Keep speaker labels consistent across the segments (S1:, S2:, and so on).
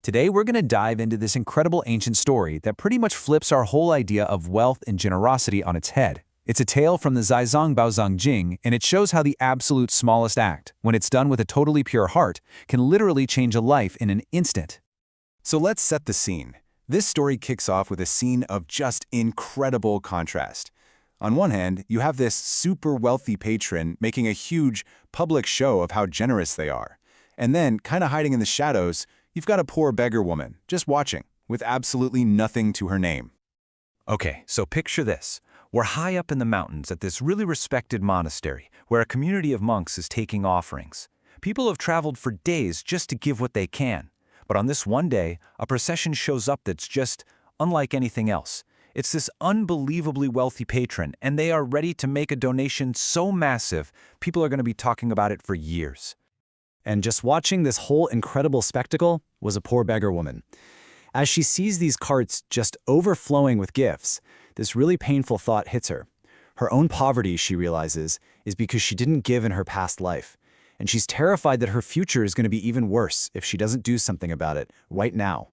S1: Today we're going to dive into this incredible ancient story that pretty much flips our whole idea of wealth and generosity on its head. It's a tale from the Zhaizong Baozong Jing, and it shows how the absolute smallest act, when it's done with a totally pure heart, can literally change a life in an instant.
S2: So let's set the scene. This story kicks off with a scene of just incredible contrast. On one hand, you have this super wealthy patron making a huge public show of how generous they are. And then, kind of hiding in the shadows, you've got a poor beggar woman, just watching, with absolutely nothing to her name.
S3: Okay, so picture this. We're high up in the mountains at this really respected monastery, where a community of monks is taking offerings. People have traveled for days just to give what they can. But on this one day, a procession shows up that's just unlike anything else. It's this unbelievably wealthy patron, and they are ready to make a donation so massive, people are going to be talking about it for years.
S4: And just watching this whole incredible spectacle was a poor beggar woman. As she sees these carts just overflowing with gifts, this really painful thought hits her. Her own poverty, she realizes, is because she didn't give in her past life. And she's terrified that her future is going to be even worse if she doesn't do something about it right now.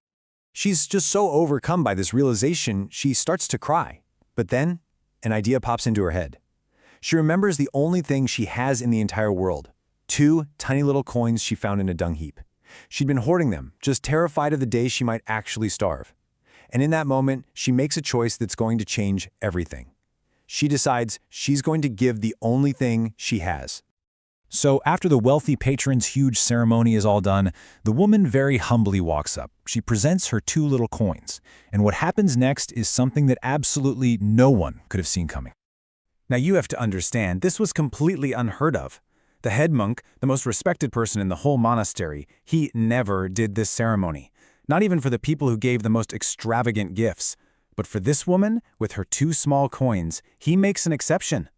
S5: She's just so overcome by this realization, she starts to cry. But then, an idea pops into her head. She remembers the only thing she has in the entire world: 2 tiny little coins she found in a dung heap. She'd been hoarding them, just terrified of the day she might actually starve. And in that moment, she makes a choice that's going to change everything. She decides she's going to give the only thing she has.
S1: So after the wealthy patron's huge ceremony is all done, the woman very humbly walks up. She presents her 2 little coins, and what happens next is something that absolutely no one could have seen coming.
S5: Now you have to understand, this was completely unheard of. The head monk, the most respected person in the whole monastery, he never did this ceremony. Not even for the people who gave the most extravagant gifts. But for this woman, with her 2 small coins, he makes an exception.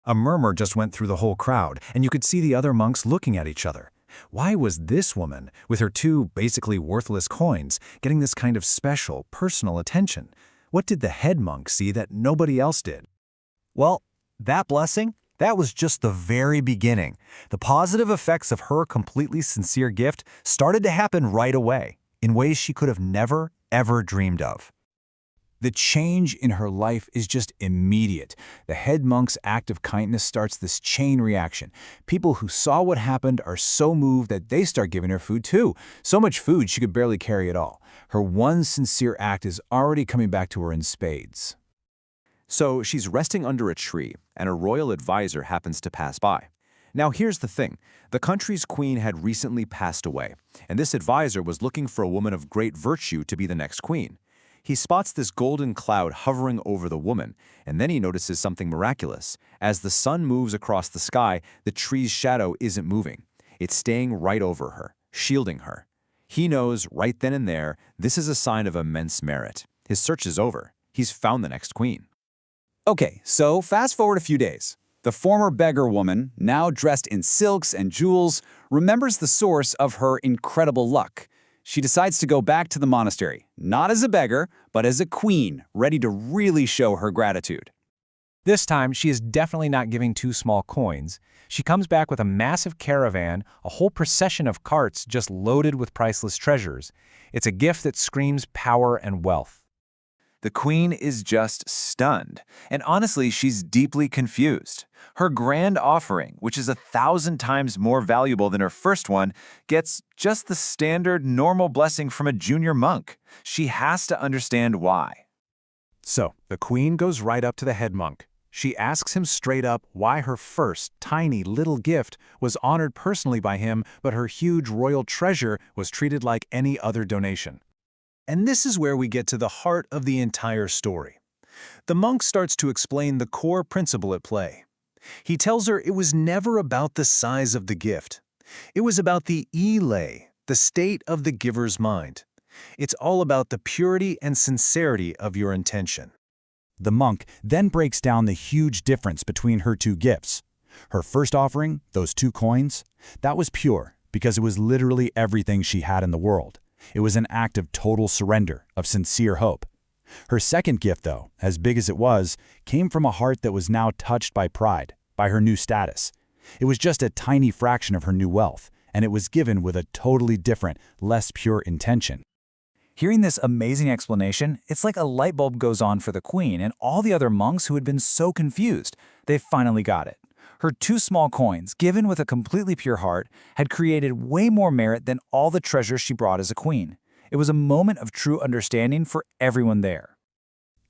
S1: A murmur just went through the whole crowd, and you could see the other monks looking at each other. Why was this woman, with her 2 basically worthless coins, getting this kind of special, personal attention? What did the head monk see that nobody else did?
S5: Well, that blessing, that was just the very beginning. The positive effects of her completely sincere gift started to happen right away, in ways she could have never, ever dreamed of. The change in her life is just immediate. The head monk's act of kindness starts this chain reaction. People who saw what happened are so moved that they start giving her food too. So much food she could barely carry it all. Her one sincere act is already coming back to her in spades.
S2: So she's resting under a tree, and a royal advisor happens to pass by. Now here's the thing. The country's queen had recently passed away, and this advisor was looking for a woman of great virtue to be the next queen. He spots this golden cloud hovering over the woman, and then he notices something miraculous. As the sun moves across the sky, the tree's shadow isn't moving. It's staying right over her, shielding her. He knows right then and there this is a sign of immense merit. His search is over. He's found the next queen.
S6: Okay, so fast forward a few days. The former beggar woman, now dressed in silks and jewels, remembers the source of her incredible luck. She decides to go back to the monastery, not as a beggar, but as a queen, ready to really show her gratitude.
S3: This time, she is definitely not giving 2 small coins. She comes back with a massive caravan, a whole procession of carts just loaded with priceless treasures. It's a gift that screams power and wealth.
S2: The queen is just stunned, and honestly, she's deeply confused. Her grand offering, which is 1,000 times more valuable than her first one, gets just the standard, normal blessing from a junior monk. She has to understand why.
S5: So, the queen goes right up to the head monk. She asks him straight up why her first, tiny, little gift was honored personally by him, but her huge royal treasure was treated like any other donation. And this is where we get to the heart of the entire story. The monk starts to explain the core principle at play. He tells her it was never about the size of the gift. It was about the lay, the state of the giver's mind. It's all about the purity and sincerity of your intention.
S1: The monk then breaks down the huge difference between her 2 gifts. Her first offering, those 2 coins, that was pure because it was literally everything she had in the world. It was an act of total surrender, of sincere hope. Her second gift, though, as big as it was, came from a heart that was now touched by pride, by her new status. It was just a tiny fraction of her new wealth, and it was given with a totally different, less pure intention.
S4: Hearing this amazing explanation, it's like a light bulb goes on for the queen and all the other monks who had been so confused. They finally got it. Her 2 small coins, given with a completely pure heart, had created way more merit than all the treasures she brought as a queen. It was a moment of true understanding for everyone there.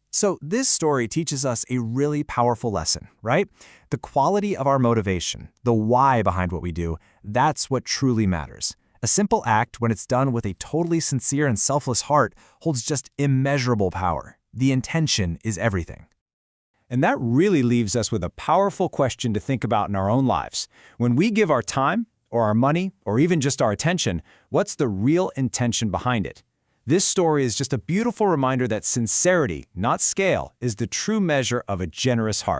S3: So this story teaches us a really powerful lesson, right? The quality of our motivation, the why behind what we do, that's what truly matters. A simple act, when it's done with a totally sincere and selfless heart, holds just immeasurable power. The intention is everything. And that really leaves us with a powerful question to think about in our own lives. When we give our time, or our money, or even just our attention, what's the real intention behind it? This story is just a beautiful reminder that sincerity, not scale, is the true measure of a generous heart.